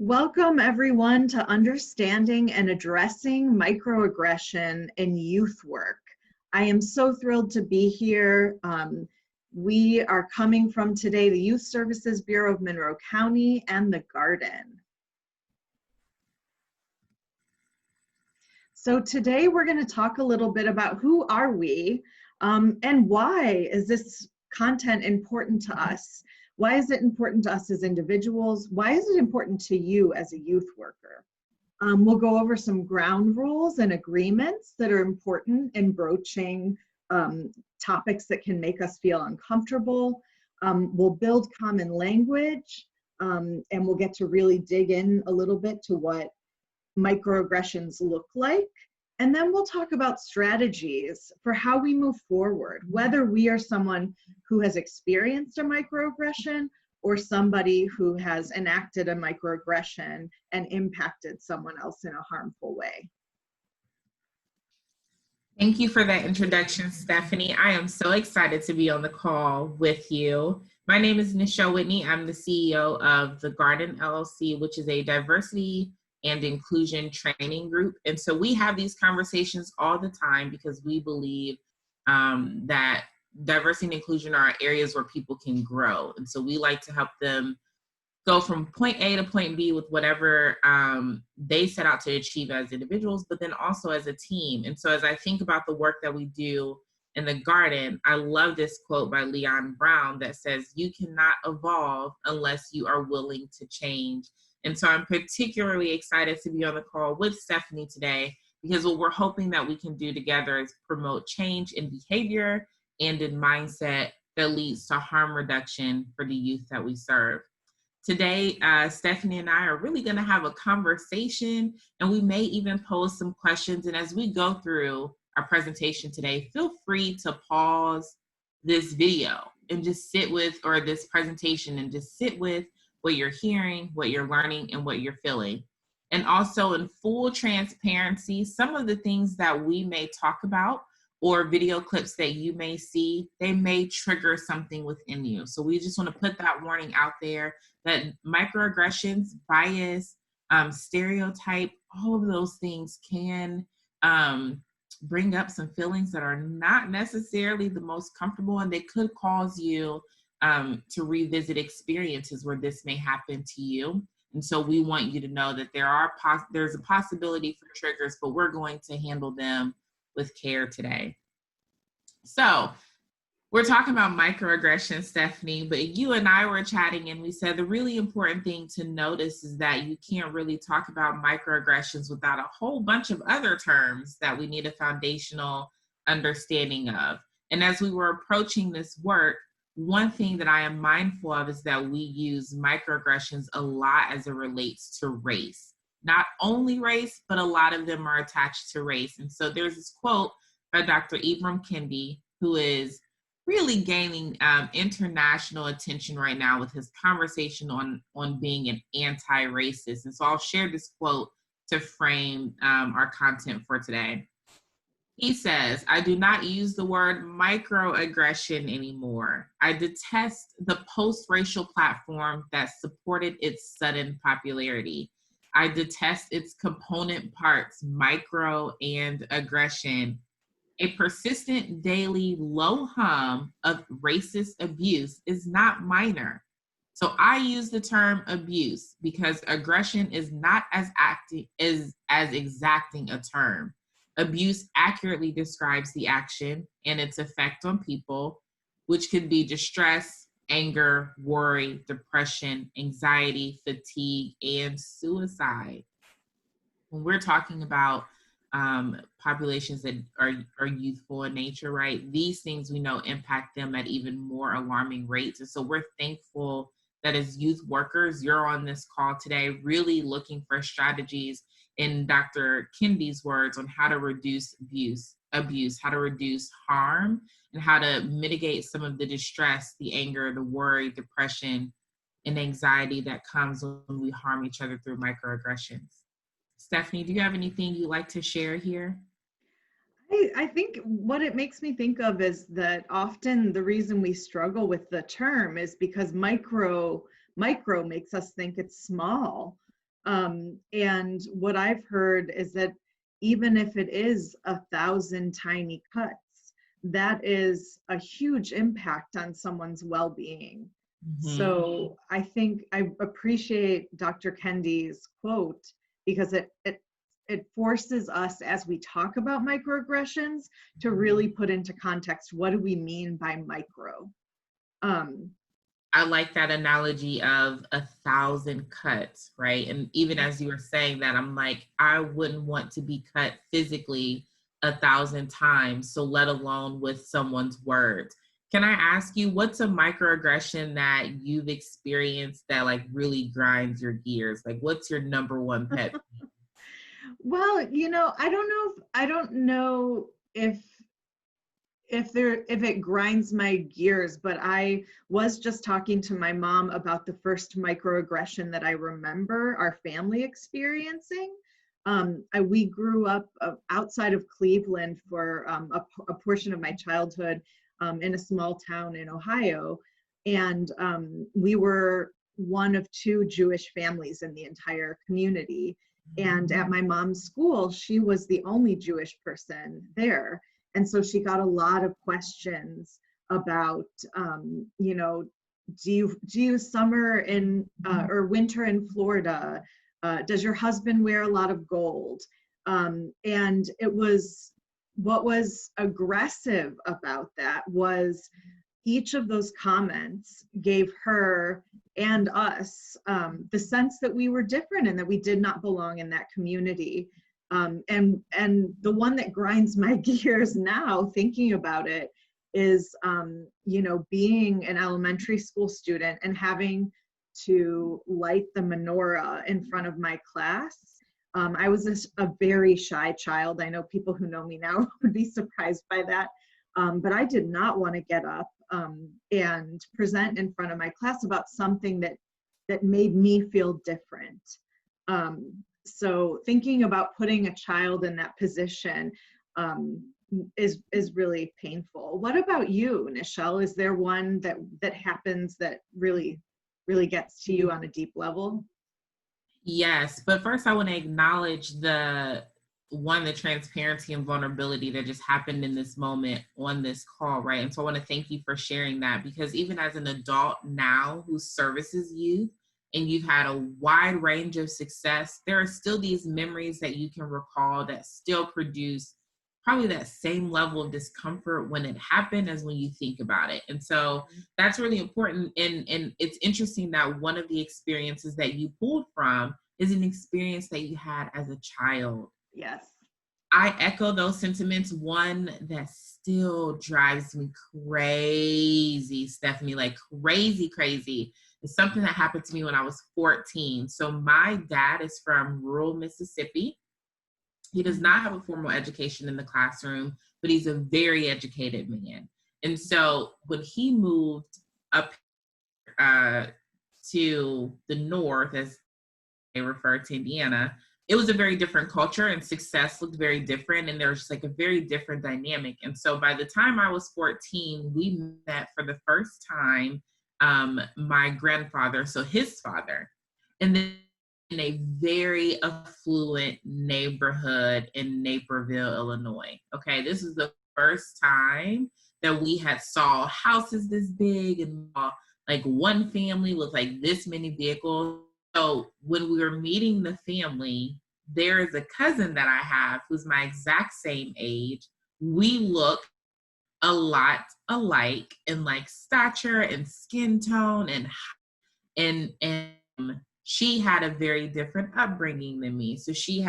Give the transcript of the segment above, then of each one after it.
Welcome everyone to Understanding and Addressing Microaggression in Youth Work. I am so thrilled to be here. We are coming from today the Youth Services Bureau of Monroe County and the Garden. So today we're going to talk a little bit about who are we and why is this content important to us? Why is it important to us as individuals? Why is it important to you as a youth worker? We'll go over some ground rules and agreements that are important in broaching topics that can make us feel uncomfortable. We'll build common language, and we'll get to really dig in a little bit to what microaggressions look like. And then we'll talk about strategies for how we move forward, whether we are someone who has experienced a microaggression or somebody who has enacted a microaggression and impacted someone else in a harmful way. Thank you for that introduction, Stephanie. I am so excited to be on the call with you. My name is Nichelle Whitney. I'm the CEO of the Garden LLC, which is a diversity and inclusion training group. And so we have these conversations all the time because we believe that diversity and inclusion are areas where people can grow. And so we like to help them go from point A to point B with whatever they set out to achieve as individuals, but then also as a team. And so as I think about the work that we do in the Garden, I love this quote by Leon Brown that says, "You cannot evolve unless you are willing to change." And so I'm particularly excited to be on the call with Stephanie today because what we're hoping that we can do together is promote change in behavior and in mindset that leads to harm reduction for the youth that we serve. Today, Stephanie and I are really going to have a conversation, and we may even pose some questions. And as we go through our presentation today, feel free to pause this video and just sit with, or this presentation, and just sit with what you're hearing, what you're learning, and what you're feeling. And also, in full transparency, some of the things that we may talk about or video clips that you may see, they may trigger something within you. So we just want to put that warning out there that microaggressions, bias, stereotype, all of those things can bring up some feelings that are not necessarily the most comfortable, and they could cause you to revisit experiences where this may happen to you. And so we want you to know that there's a possibility for triggers, but we're going to handle them with care today. So we're talking about microaggressions, Stephanie, but you and I were chatting and we said the really important thing to notice is that you can't really talk about microaggressions without a whole bunch of other terms that we need a foundational understanding of. And as we were approaching this work, one thing that I am mindful of is that we use microaggressions a lot as it relates to race. Not only race, but a lot of them are attached to race. And so there's this quote by Dr. Ibram Kendi, who is really gaining international attention right now with his conversation on being an anti-racist. And so I'll share this quote to frame our content for today. He says, "I do not use the word microaggression anymore. I detest the post-racial platform that supported its sudden popularity. I detest its component parts, micro and aggression. A persistent daily low hum of racist abuse is not minor. So I use the term abuse because aggression is not as exacting a term. Abuse accurately describes the action and its effect on people, which could be distress, anger, worry, depression, anxiety, fatigue, and suicide." When we're talking about populations that are youthful in nature, right? These things we know impact them at even more alarming rates. And so we're thankful that as youth workers, you're on this call today, really looking for strategies, in Dr. Kendi's words, on how to reduce abuse, how to reduce harm, and how to mitigate some of the distress, the anger, the worry, depression, and anxiety that comes when we harm each other through microaggressions. Stephanie, do you have anything you'd like to share here? I think what it makes me think of is that often the reason we struggle with the term is because micro makes us think it's small. And what I've heard is that even if it is 1,000 tiny cuts, that is a huge impact on someone's well-being. So I think I appreciate Dr. Kendi's quote, because it forces us, as we talk about microaggressions, to really put into context, what do we mean by micro? I like that analogy of 1,000 cuts, right? And even as you were saying that, I'm like, I wouldn't want to be cut physically 1,000 times, so let alone with someone's words. Can I ask you, what's a microaggression that you've experienced that like really grinds your gears? Like, what's your number one pet peeve? Well, I don't know if it grinds my gears, but I was just talking to my mom about the first microaggression that I remember our family experiencing. We grew up outside of Cleveland for a portion of my childhood, in a small town in Ohio, and we were one of 2 Jewish families in the entire community. And at my mom's school, she was the only Jewish person there. And so she got a lot of questions about, do you summer in or winter in Florida? Does your husband wear a lot of gold? And what was aggressive about that was each of those comments gave her and us the sense that we were different and that we did not belong in that community. And the one that grinds my gears now, thinking about it, is, being an elementary school student and having to light the menorah in front of my class. I was a very shy child. I know people who know me now would be surprised by that. But I did not want to get up and present in front of my class about something that made me feel different. So thinking about putting a child in that position is really painful. What about you, Nichelle? Is there one that happens that really gets to you on a deep level? Yes, but first I want to acknowledge the transparency and vulnerability that just happened in this moment on this call, right? And so I want to thank you for sharing that, because even as an adult now who services youth and you've had a wide range of success, there are still these memories that you can recall that still produce probably that same level of discomfort when it happened as when you think about it. And so that's really important. And it's interesting that one of the experiences that you pulled from is an experience that you had as a child. Yes. I echo those sentiments. One that still drives me crazy, Stephanie, like crazy. It's something that happened to me when I was 14. So my dad is from rural Mississippi. He does not have a formal education in the classroom, but he's a very educated man. And so when he moved up to the north, as they refer to Indiana, it was a very different culture and success looked very different. And there was just like a very different dynamic. And so by the time I was 14, we met for the first time, my grandfather, so his father, and then in a very affluent neighborhood in Naperville, Illinois. Okay, this is the first time that we had saw houses this big and like one family with like this many vehicles. So when we were meeting the family, there is a cousin that I have who's my exact same age. We look a lot alike in like stature and skin tone, and she had a very different upbringing than me. So she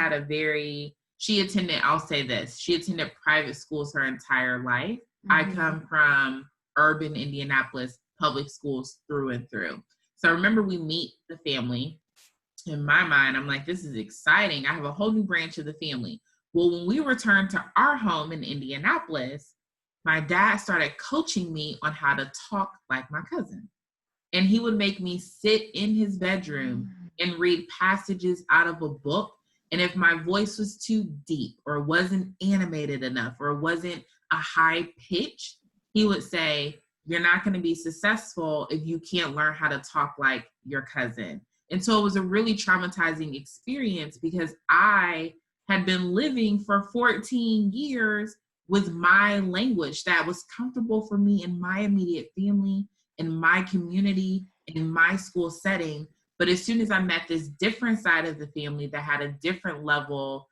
attended, I'll say this, she attended private schools her entire life. I come from urban Indianapolis, public schools through and through. So I remember we meet the family. In my mind, I'm like, this is exciting. I have a whole new branch of the family. Well, when we returned to our home in Indianapolis, my dad started coaching me on how to talk like my cousin. And he would make me sit in his bedroom and read passages out of a book. And if my voice was too deep or wasn't animated enough or wasn't a high pitch, he would say, you're not going to be successful if you can't learn how to talk like your cousin. And so it was a really traumatizing experience because I had been living for 14 years with my language that was comfortable for me in my immediate family, in my community, in my school setting. But as soon as I met this different side of the family that had a different level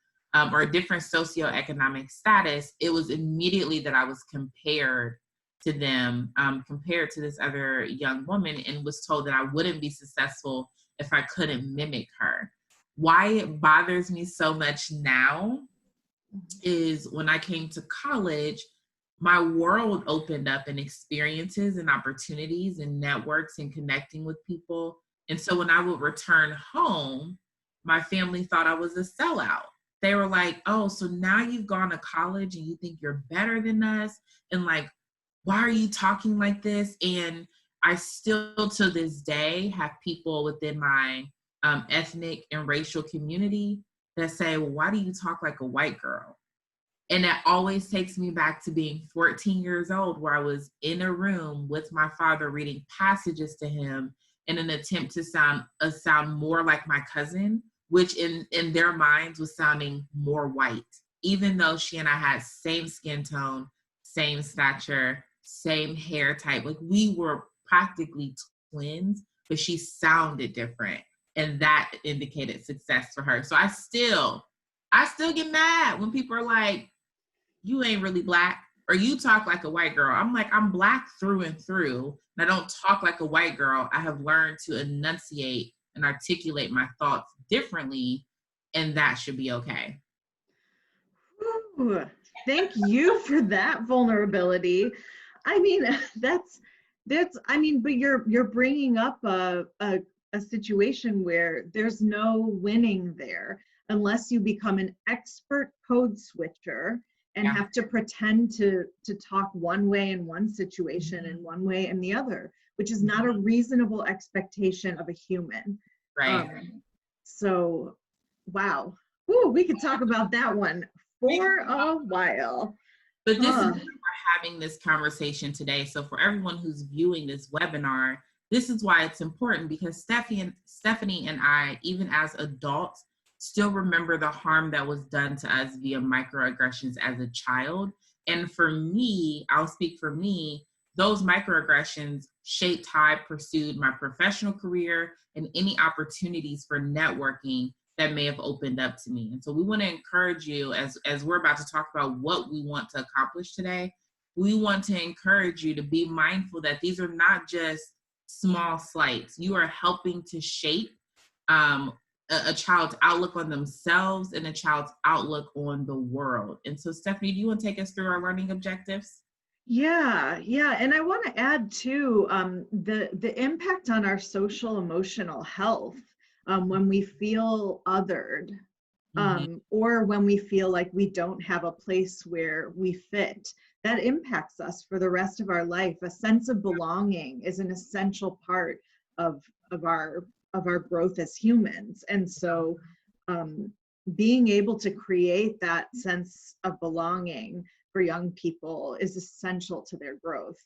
or a different socioeconomic status, it was immediately that I was compared to them, compared to this other young woman, and was told that I wouldn't be successful if I couldn't mimic her. Why it bothers me so much now is when I came to college, my world opened up in experiences and opportunities and networks and connecting with people. And so when I would return home, my family thought I was a sellout. They were like, oh, so now you've gone to college and you think you're better than us? And like, why are you talking like this? And I still to this day have people within my ethnic and racial community that say, well, why do you talk like a white girl? And that always takes me back to being 14 years old, where I was in a room with my father reading passages to him in an attempt to sound more like my cousin, which in their minds was sounding more white, even though she and I had same skin tone, same stature, same hair type. Like we were practically twins, but she sounded different. And that indicated success for her. So I still get mad when people are like, you ain't really Black, or you talk like a white girl. I'm like, I'm Black through and through, and I don't talk like a white girl. I have learned to enunciate and articulate my thoughts differently, and that should be okay. Ooh, thank you for that vulnerability. I mean, I mean, but you're bringing up a situation where there's no winning there unless you become an expert code switcher and have to pretend to talk one way in one situation and one way in the other, which is not a reasonable expectation of a human. Right. So, wow. Ooh, we could talk about that one for a while. But this is why we're having this conversation today. So for everyone who's viewing this webinar, this is why it's important, because Stephanie and I, even as adults, still remember the harm that was done to us via microaggressions as a child. And for me, I'll speak for me, those microaggressions shaped how I pursued my professional career and any opportunities for networking that may have opened up to me. And so we want to encourage you, as we're about to talk about what we want to accomplish today, we want to encourage you to be mindful that these are not just small slights. You are helping to shape a child's outlook on themselves and a child's outlook on the world. And so Stephanie, do you want to take us through our learning objectives? Yeah. And I want to add too, the impact on our social emotional health when we feel othered, or when we feel like we don't have a place where we fit. That impacts us for the rest of our life. A sense of belonging is an essential part of our growth as humans. And so being able to create that sense of belonging for young people is essential to their growth.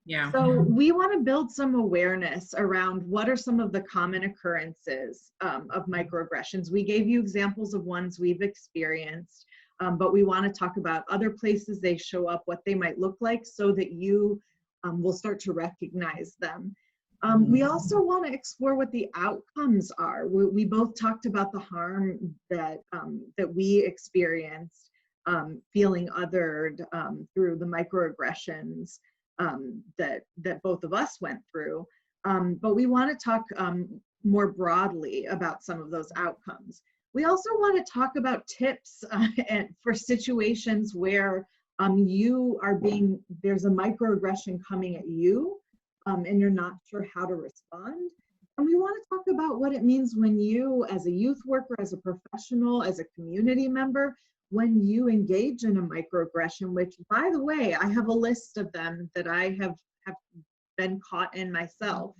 Yeah. So we want to build some awareness around what are some of the common occurrences of microaggressions. We gave you examples of ones we've experienced, but we want to talk about other places they show up, what they might look like, so that you will start to recognize them. We also want to explore what the outcomes are. We both talked about the harm that we experienced feeling othered through the microaggressions that both of us went through. But we want to talk more broadly about some of those outcomes. We also want to talk about tips for situations where there's a microaggression coming at you, and you're not sure how to respond. And we want to talk about what it means when you, as a youth worker, as a professional, as a community member, when you engage in a microaggression, which, by the way, I have a list of them that I have been caught in myself.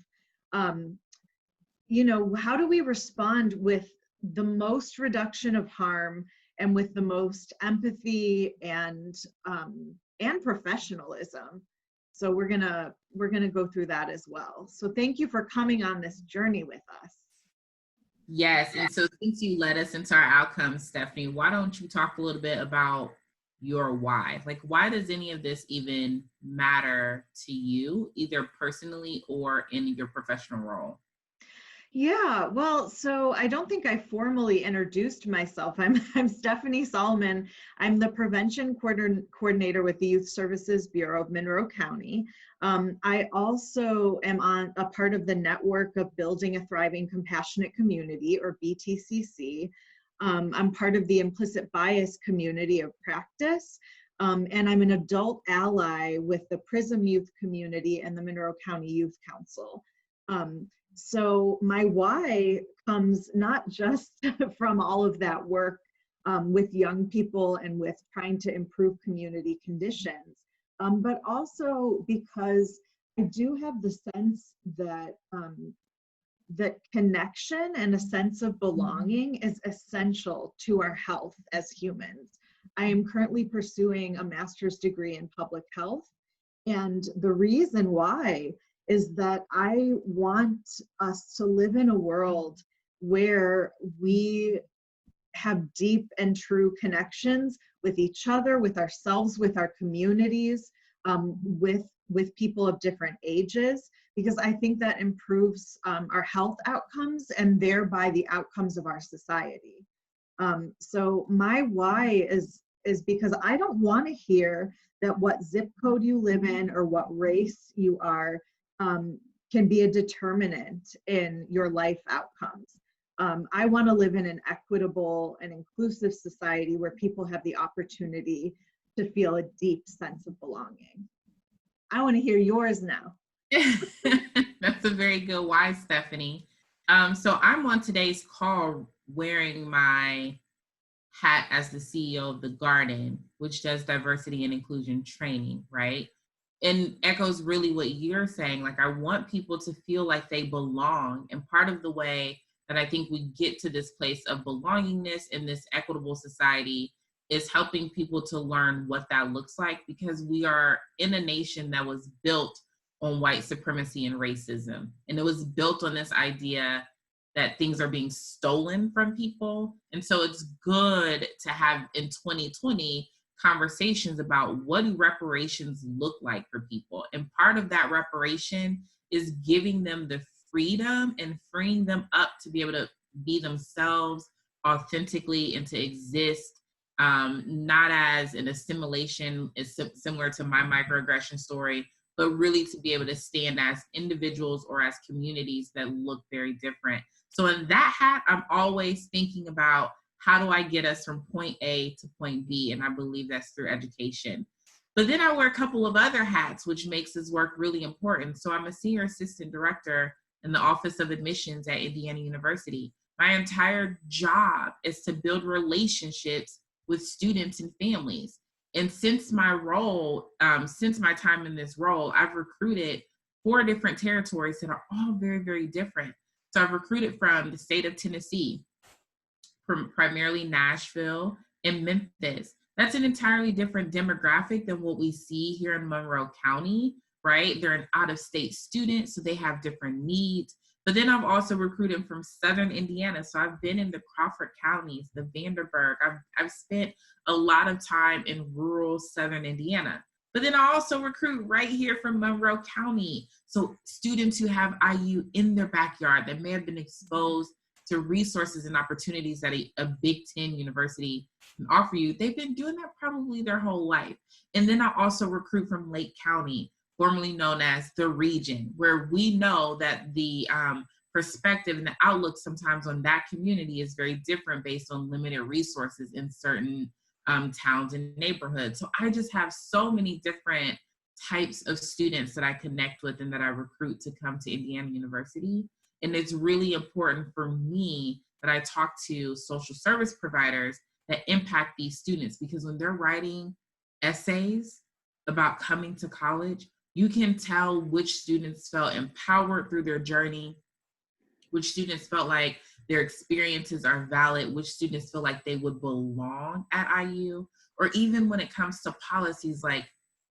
You know, how do we respond with the most reduction of harm and with the most empathy and professionalism? So we're gonna go through that as well. So thank you for coming on this journey with us. Yes, and so since you led us into our outcomes, Stephanie, why don't you talk a little bit about your why? Like, why does any of this even matter to you, either personally or in your professional role? Yeah, well, so I don't think I formally introduced myself. I'm Stephanie Solomon. I'm the prevention coordinator with the Youth Services Bureau of Monroe County. I also am on a part of the network of Building a Thriving Compassionate Community, or BTCC. I'm part of the Implicit Bias Community of Practice. And I'm an adult ally with the Prism Youth Community and the Monroe County Youth Council. So my why comes not just from all of that work with young people and with trying to improve community conditions, but also because I do have the sense that that connection and a sense of belonging is essential to our health as humans. I am currently pursuing a master's degree in public health, and the reason why is that I want us to live in a world where we have deep and true connections with each other, with ourselves, with our communities, with people of different ages, because I think that improves our health outcomes and thereby the outcomes of our society. So my why is because I don't want to hear that what zip code you live in or what race you are can be a determinant in your life outcomes. I want to live in an equitable and inclusive society where people have the opportunity to feel a deep sense of belonging. I want to hear yours now. That's a very good why, Stephanie. So I'm on today's call wearing my hat as the CEO of the Garden, which does diversity and inclusion training, right? And echoes really what you're saying. Like, I want people to feel like they belong. And part of the way that I think we get to this place of belongingness in this equitable society is helping people to learn what that looks like, because we are in a nation that was built on white supremacy and racism. And it was built on this idea that things are being stolen from people. And so it's good to have in 2020 conversations about what do reparations look like for people. And part of that reparation is giving them the freedom and freeing them up to be able to be themselves authentically and to exist, not as an assimilation, is similar to my microaggression story, but really to be able to stand as individuals or as communities that look very different. So in that hat, I'm always thinking about, how do I get us from point A to point B? And I believe that's through education. But then I wear a couple of other hats, which makes this work really important. So I'm a senior assistant director in the Office of Admissions at Indiana University. My entire job is to build relationships with students and families. And since my role, since my time in this role, I've recruited 4 different territories that are all very, very different. So I've recruited from the state of Tennessee, from primarily Nashville and Memphis. That's an entirely different demographic than what we see here in Monroe County, right? They're an out-of-state student, so they have different needs. But then I've also recruited from Southern Indiana. So I've been in the Crawford counties, the Vanderburgh. I've spent a lot of time in rural Southern Indiana. But then I also recruit right here from Monroe County. So students who have IU in their backyard that may have been exposed to resources and opportunities that a Big Ten university can offer you, they've been doing that probably their whole life. And then I also recruit from Lake County, formerly known as the region, where we know that the perspective and the outlook sometimes on that community is very different based on limited resources in certain towns and neighborhoods. So I just have so many different types of students that I connect with and that I recruit to come to Indiana University. And it's really important for me that I talk to social service providers that impact these students, because when they're writing essays about coming to college, you can tell which students felt empowered through their journey, which students felt like their experiences are valid, which students feel like they would belong at IU, or even when it comes to policies like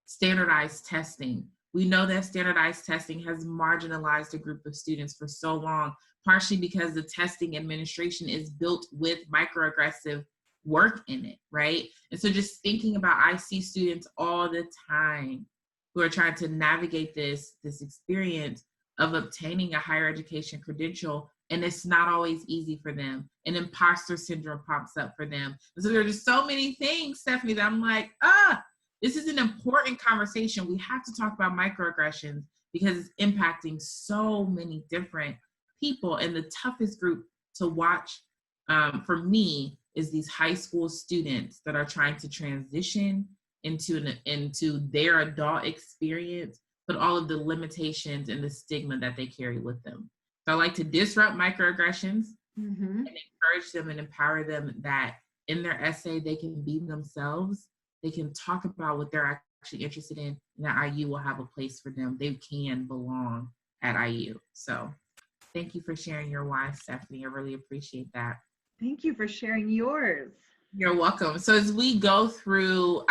standardized testing, We know that standardized testing has marginalized a group of students for so long, partially because the testing administration is built with microaggressive work in it, right? And so just thinking about, I see students all the time who are trying to navigate this experience of obtaining a higher education credential, and it's not always easy for them. And imposter syndrome pops up for them. And so there are just so many things, Stephanie, that I'm like, this is an important conversation. We have to talk about microaggressions because it's impacting so many different people. And the toughest group to watch for me is these high school students that are trying to transition into their adult experience, but all of the limitations and the stigma that they carry with them. So I like to disrupt microaggressions and encourage them and empower them that in their essay, they can be themselves. They can talk about what they're actually interested in, and that IU will have a place for them. They can belong at IU. So thank you for sharing your why, Stephanie. I really appreciate that. Thank you for sharing yours. You're welcome. So as we go through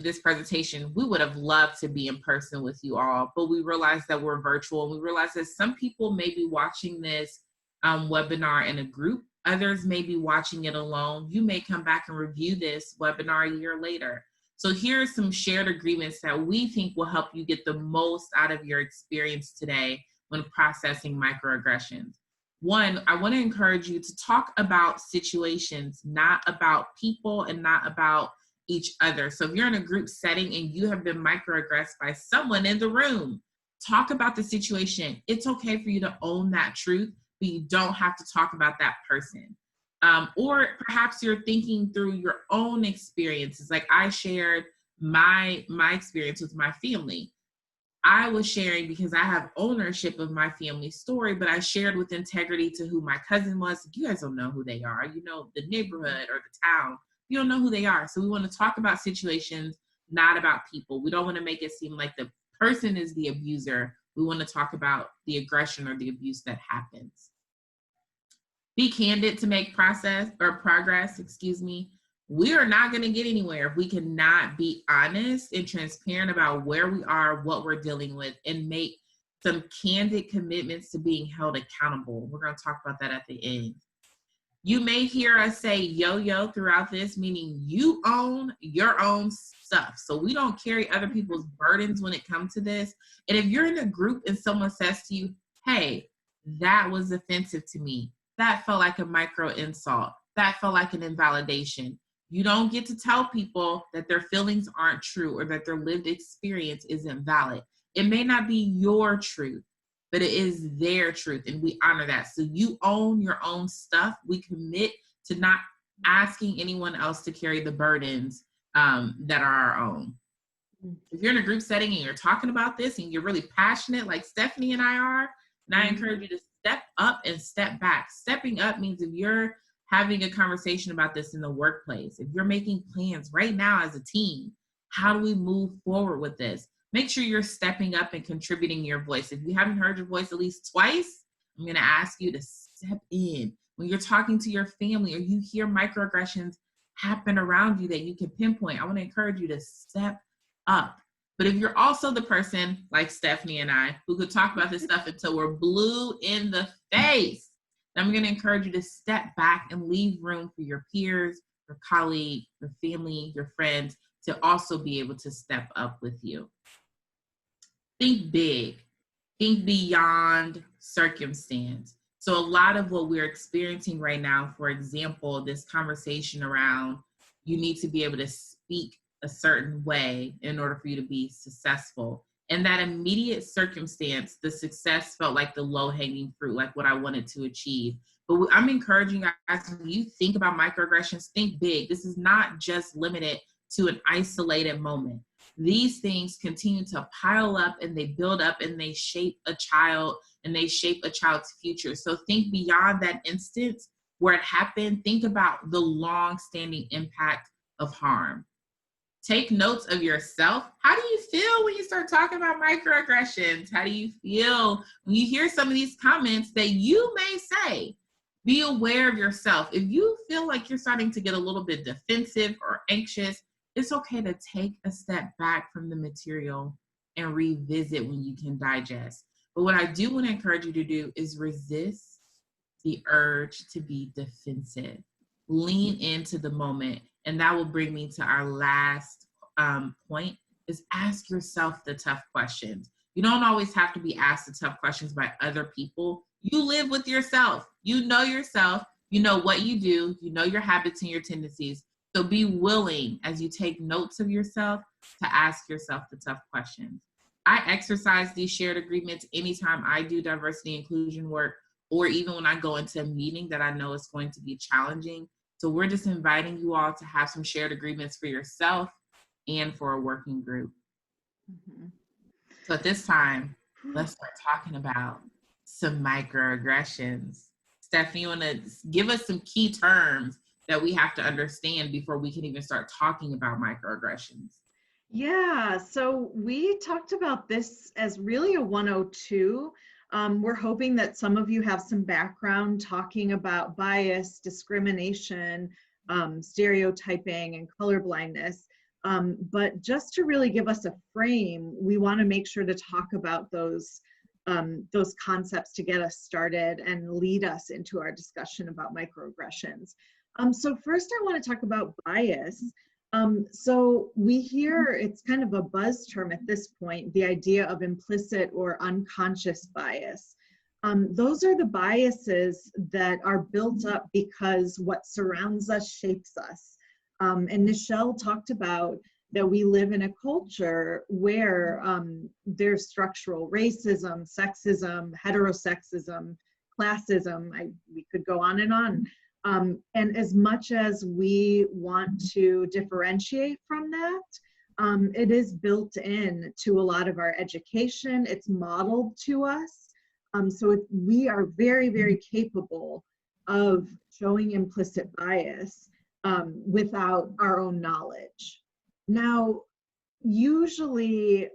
this presentation, we would have loved to be in person with you all, but we realize that we're virtual. We realize that some people may be watching this webinar in a group. Others may be watching it alone. You may come back and review this webinar a year later. So here are some shared agreements that we think will help you get the most out of your experience today when processing microaggressions. One, I want to encourage you to talk about situations, not about people and not about each other. So if you're in a group setting and you have been microaggressed by someone in the room, talk about the situation. It's okay for you to own that truth, but you don't have to talk about that person. Or perhaps you're thinking through your own experiences. Like I shared my experience with my family. I was sharing because I have ownership of my family story, but I shared with integrity to who my cousin was. You guys don't know who they are. You know, the neighborhood or the town. You don't know who they are. So we want to talk about situations, not about people. We don't want to make it seem like the person is the abuser. We want to talk about the aggression or the abuse that happens. Be candid to make progress. We are not going to get anywhere if we cannot be honest and transparent about where we are, what we're dealing with, and make some candid commitments to being held accountable. We're going to talk about that at the end. You may hear us say yo-yo throughout this, meaning you own your own stuff. So we don't carry other people's burdens when it comes to this. And if you're in a group and someone says to you, hey, that was offensive to me, that felt like a micro insult, that felt like an invalidation, you don't get to tell people that their feelings aren't true or that their lived experience isn't valid. It may not be your truth, but it is their truth, and we honor that. So you own your own stuff. We commit to not asking anyone else to carry the burdens that are our own. If you're in a group setting and you're talking about this and you're really passionate like Stephanie and I are, and I encourage you to step up and step back. Stepping up means if you're having a conversation about this in the workplace, if you're making plans right now as a team, how do we move forward with this? Make sure you're stepping up and contributing your voice. If you haven't heard your voice at least twice, I'm going to ask you to step in. When you're talking to your family or you hear microaggressions happen around you that you can pinpoint, I want to encourage you to step up. But if you're also the person like Stephanie and I who could talk about this stuff until we're blue in the face, I'm going to encourage you to step back and leave room for your peers, your colleague, your family, your friends to also be able to step up with you. Think big. Think beyond circumstance. So a lot of what we're experiencing right now, for example, this conversation around you need to be able to speak a certain way in order for you to be successful. And that immediate circumstance, the success felt like the low-hanging fruit, like what I wanted to achieve. But I'm encouraging you guys, when you think about microaggressions, think big. This is not just limited to an isolated moment. These things continue to pile up and they build up and they shape a child and they shape a child's future. So think beyond that instance where it happened. Think about the long-standing impact of harm. Take notes of yourself. How do you feel when you start talking about microaggressions? How do you feel when you hear some of these comments that you may say? Be aware of yourself. If you feel like you're starting to get a little bit defensive or anxious, it's okay to take a step back from the material and revisit when you can digest. But what I do want to encourage you to do is resist the urge to be defensive. Lean into the moment. And that will bring me to our last point, is ask yourself the tough questions. You don't always have to be asked the tough questions by other people. You live with yourself. You know what you do, you know your habits and your tendencies. So be willing, as you take notes of yourself, to ask yourself the tough questions. I exercise these shared agreements anytime I do diversity inclusion work, or even when I go into a meeting that I know is going to be challenging. So we're just inviting you all to have some shared agreements for yourself and for a working group. Mm-hmm. So at this time, let's start talking about some microaggressions. Stephanie, you want to give us some key terms that we have to understand before we can even start talking about microaggressions? Yeah, so we talked about this as really a 102. We're hoping that some of you have some background talking about bias, discrimination, stereotyping, and colorblindness. But just to really give us a frame, we want to make sure to talk about those concepts to get us started and lead us into our discussion about microaggressions. So first I want to talk about bias. So we hear, it's kind of a buzz term at this point, the idea of implicit or unconscious bias. Those are the biases that are built up because what surrounds us shapes us. And Nichelle talked about that we live in a culture where there's structural racism, sexism, heterosexism, classism, we could go on and on. And as much as we want to differentiate from that, it is built in to a lot of our education. It's modeled to us. So we are very, very capable of showing implicit bias without our own knowledge. Now, usually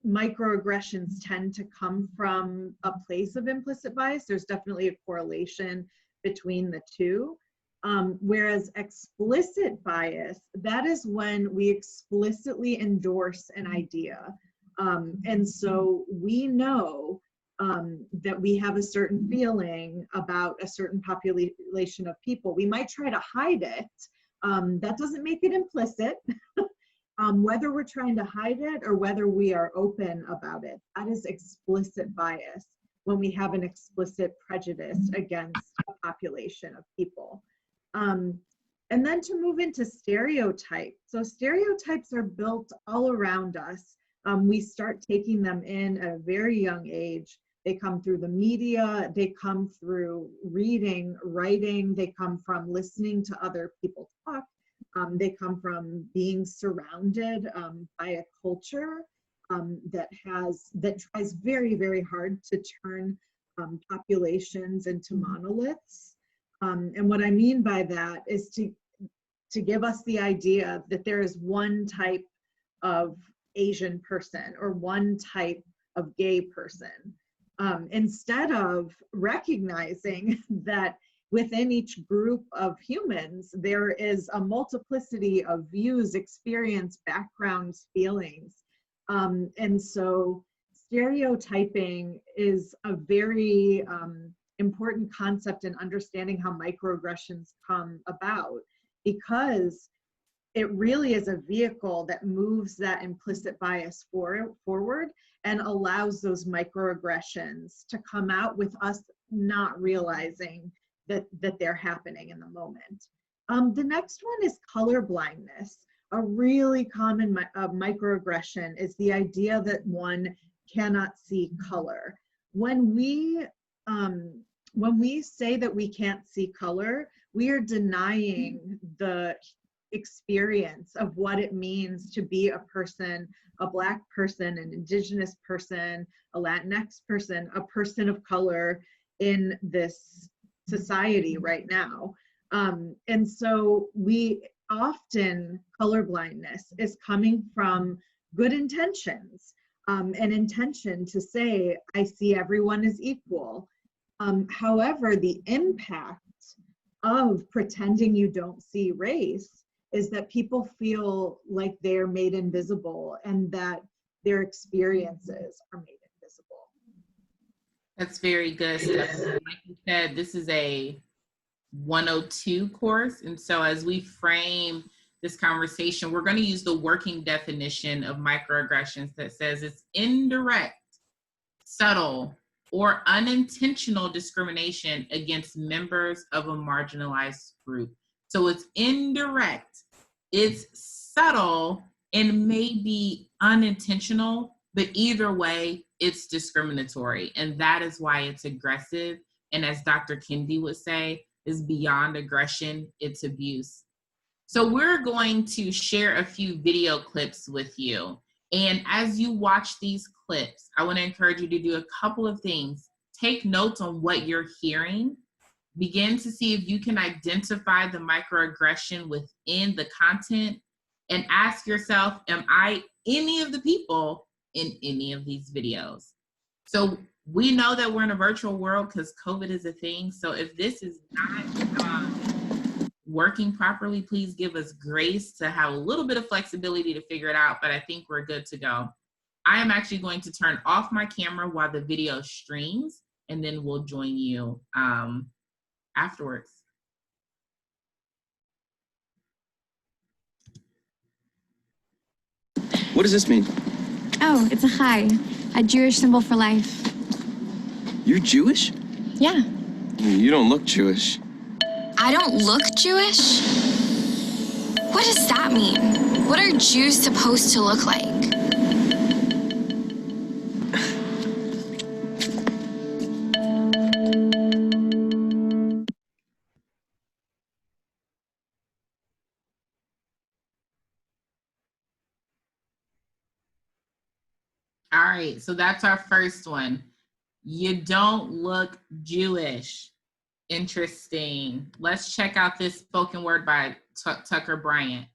microaggressions tend to come from a place of implicit bias. There's definitely a correlation between the two. Whereas explicit bias, that is when we explicitly endorse an idea. And so we know that we have a certain feeling about a certain population of people. We might try to hide it. That doesn't make it implicit. Whether we're trying to hide it or whether we are open about it, that is explicit bias, when we have an explicit prejudice against a population of people. And then to move into stereotypes. So stereotypes are built all around us. We start taking them in at a very young age. They come through the media, they come through reading, writing, they come from listening to other people talk, they come from being surrounded by a culture that tries very, very hard to turn populations into monoliths. And what I mean by that is to give us the idea that there is one type of Asian person or one type of gay person, instead of recognizing that within each group of humans, there is a multiplicity of views, experience, backgrounds, feelings. And so stereotyping is a very important concept in understanding how microaggressions come about, because it really is a vehicle that moves that implicit bias forward and allows those microaggressions to come out with us not realizing that they're happening in the moment. The next one is color blindness. A really common microaggression is the idea that one cannot see color. When we say that we can't see color, we are denying the experience of what it means to be a person, a Black person, an Indigenous person, a Latinx person, a person of color in this society right now. And so often colorblindness is coming from good intentions, an intention to say, I see everyone as equal. However, the impact of pretending you don't see race is that people feel like they're made invisible and that their experiences are made invisible. That's very good, Stephanie. Like you said, this is a 102 course. And so as we frame this conversation, we're going to use the working definition of microaggressions that says it's indirect, subtle, or unintentional discrimination against members of a marginalized group. So it's indirect, it's subtle, and maybe unintentional, but either way, it's discriminatory. And that is why it's aggressive. And as Dr. Kendi would say, is beyond aggression, it's abuse. So we're going to share a few video clips with you. And as you watch these clips, I want to encourage you to do a couple of things. Take notes on what you're hearing. Begin to see if you can identify the microaggression within the content, and ask yourself, am I any of the people in any of these videos? So we know that we're in a virtual world because COVID is a thing. So if this is not working properly, please give us grace to have a little bit of flexibility to figure it out, but I think we're good to go. I am actually going to turn off my camera while the video streams, and then we'll join you afterwards. What does this mean? Oh, it's a chai, a Jewish symbol for life. You're Jewish? Yeah. You don't look Jewish. I don't look Jewish? What does that mean? What are Jews supposed to look like? All right, so that's our first one. You don't look Jewish. Interesting. Let's check out this spoken word by Tucker Bryant.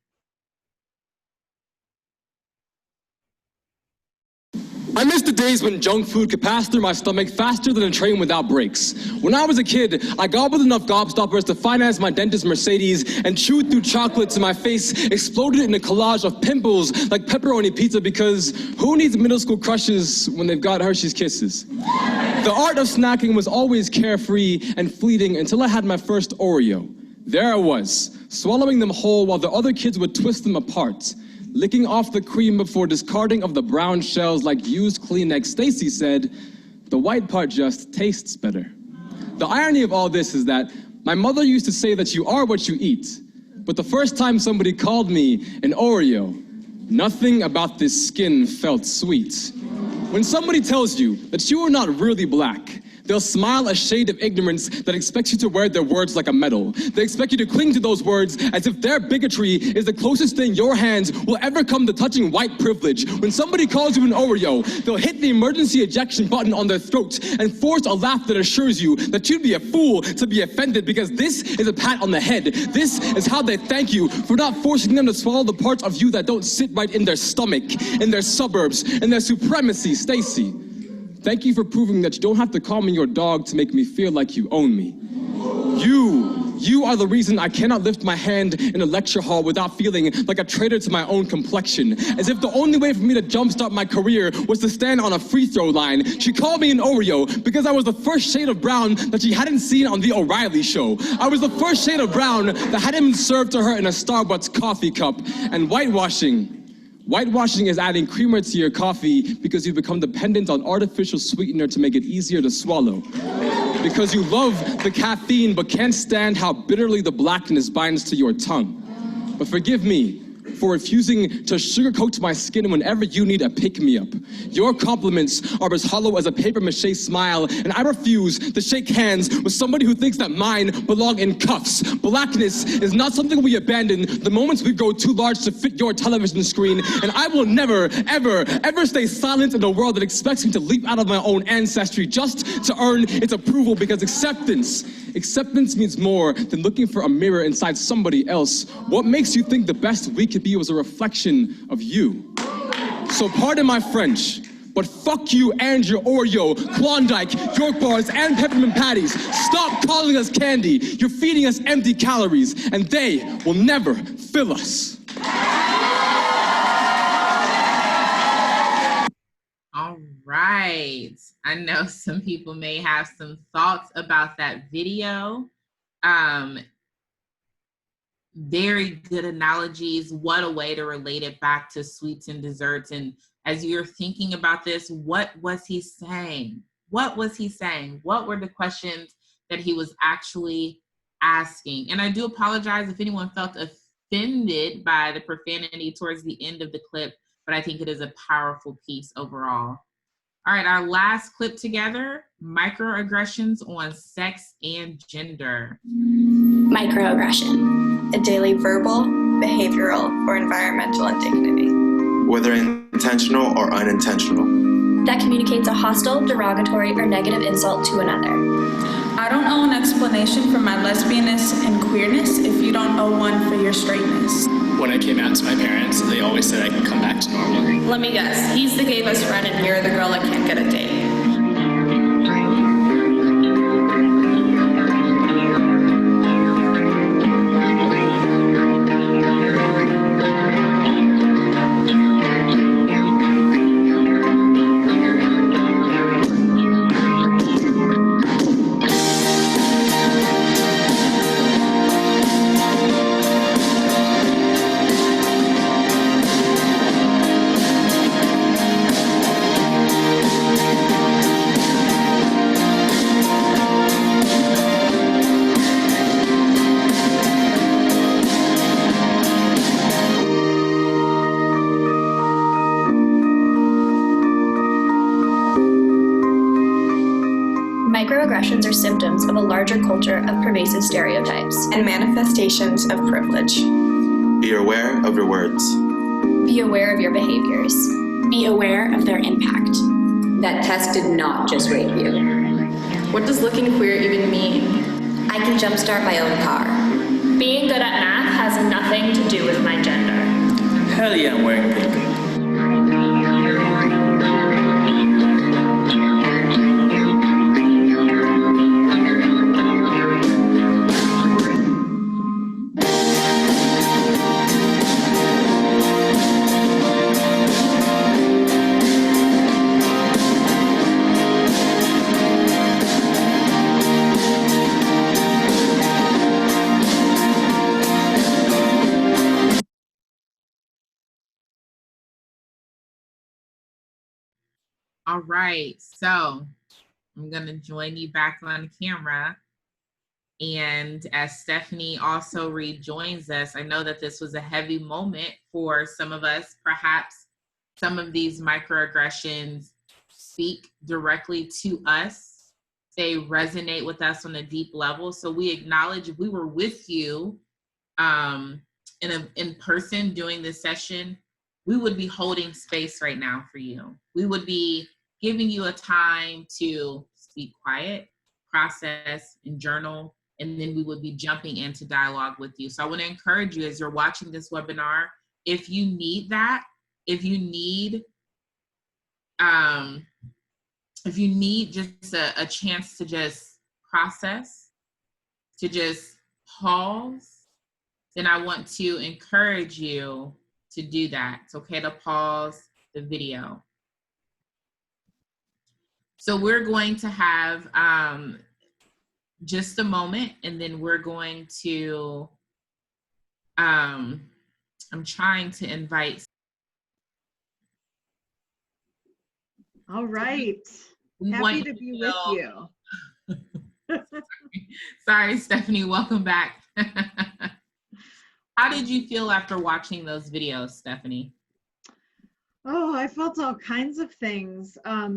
I miss the days when junk food could pass through my stomach faster than a train without brakes. When I was a kid, I gobbled enough gobstoppers to finance my dentist Mercedes and chewed through chocolate till my face exploded in a collage of pimples like pepperoni pizza, because who needs middle school crushes when they've got Hershey's Kisses? The art of snacking was always carefree and fleeting until I had my first Oreo. There I was, swallowing them whole while the other kids would twist them apart. Licking off the cream before discarding of the brown shells like used Kleenex. Stacy said, the white part just tastes better. The irony of all this is that my mother used to say that you are what you eat. But the first time somebody called me an Oreo, nothing about this skin felt sweet. When somebody tells you that you are not really black, they'll smile a shade of ignorance that expects you to wear their words like a medal. They expect you to cling to those words as if their bigotry is the closest thing your hands will ever come to touching white privilege. When somebody calls you an Oreo, they'll hit the emergency ejection button on their throat and force a laugh that assures you that you'd be a fool to be offended, because this is a pat on the head. This is how they thank you for not forcing them to swallow the parts of you that don't sit right in their stomach, in their suburbs, in their supremacy. Stacy, thank you for proving that you don't have to call me your dog to make me feel like you own me. You are the reason I cannot lift my hand in a lecture hall without feeling like a traitor to my own complexion. As if the only way for me to jumpstart my career was to stand on a free throw line. She called me an Oreo because I was the first shade of brown that she hadn't seen on The O'Reilly Show. I was the first shade of brown that hadn't been served to her in a Starbucks coffee cup. And Whitewashing is adding creamer to your coffee because you've become dependent on artificial sweetener to make it easier to swallow. Because you love the caffeine but can't stand how bitterly the blackness binds to your tongue. But forgive me for refusing to sugarcoat my skin whenever you need a pick-me-up. Your compliments are as hollow as a papier-mâché smile, and I refuse to shake hands with somebody who thinks that mine belong in cuffs. Blackness is not something we abandon the moments we grow too large to fit your television screen, and I will never, ever, ever stay silent in a world that expects me to leap out of my own ancestry just to earn its approval, because acceptance means more than looking for a mirror inside somebody else. What makes you think the best we could be was a reflection of you? So pardon my French, but fuck you and your Oreo, Klondike, York bars, and peppermint patties. Stop calling us candy. You're feeding us empty calories, and they will never fill us. right. I know some people may have some thoughts about that video. Very good analogies. What a way to relate it back to sweets and desserts. And as you're thinking about this, what was he saying? What was he saying? What were the questions that he was actually asking? And I do apologize if anyone felt offended by the profanity towards the end of the clip, but I think it is a powerful piece overall. All right, our last clip together, microaggressions on sex and gender. Microaggression, a daily verbal, behavioral, or environmental indignity. Whether intentional or unintentional. That communicates a hostile, derogatory, or negative insult to another. I don't owe an explanation for my lesbianness and queerness if you don't owe one for your straightness. When I came out to my parents, they always said I could come back to normal. Let me guess, he's the gay best friend and you're the girl that can't get a date. Microaggressions are symptoms of a larger culture of pervasive stereotypes And manifestations of privilege. Be aware of your words. Be aware of your behaviors. Be aware of their impact. That test did not just rape you. What does looking queer even mean? I can jumpstart my own car. Being good at math has nothing to do with my gender. Hell yeah, I'm wearing pink. All right, so I'm gonna join you back on camera. And as Stephanie also rejoins us, I know that this was a heavy moment for some of us. Perhaps some of these microaggressions speak directly to us. They resonate with us on a deep level. So we acknowledge if we were with you in person doing this session, we would be holding space right now for you. We would be giving you a time to speak quiet, process, and journal, and then we would be jumping into dialogue with you. So I want to encourage you as you're watching this webinar, if you need that, if you need just a chance to just process, to just pause, then I want to encourage you to do that. It's okay to pause the video. So we're going to have just a moment, and then we're going to, I'm trying to invite. All right. Happy to be with you. Sorry, Stephanie, welcome back. How did you feel after watching those videos, Stephanie? Oh, I felt all kinds of things. I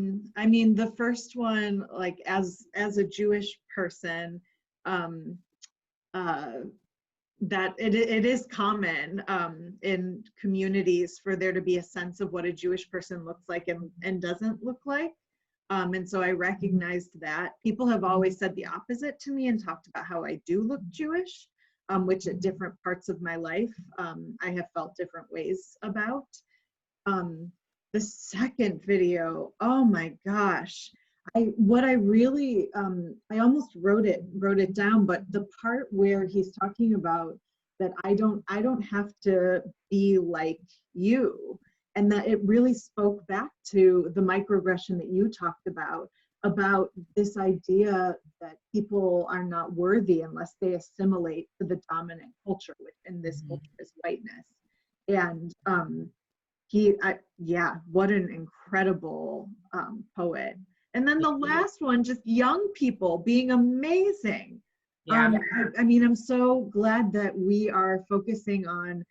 mean, the first one, like as a Jewish person, that it is common in communities for there to be a sense of what a Jewish person looks like and doesn't look like. And so I recognized that. People have always said the opposite to me and talked about how I do look Jewish, which at different parts of my life, I have felt different ways about. The second video, oh my gosh, I almost wrote it down, but the part where he's talking about that I don't have to be like you, And that it really spoke back to the microaggression that you talked about this idea that people are not worthy unless they assimilate to the dominant culture, which in this culture is whiteness. And what an incredible poet. And then the last one, just young people being amazing. Yeah. I mean, I'm so glad that we are focusing on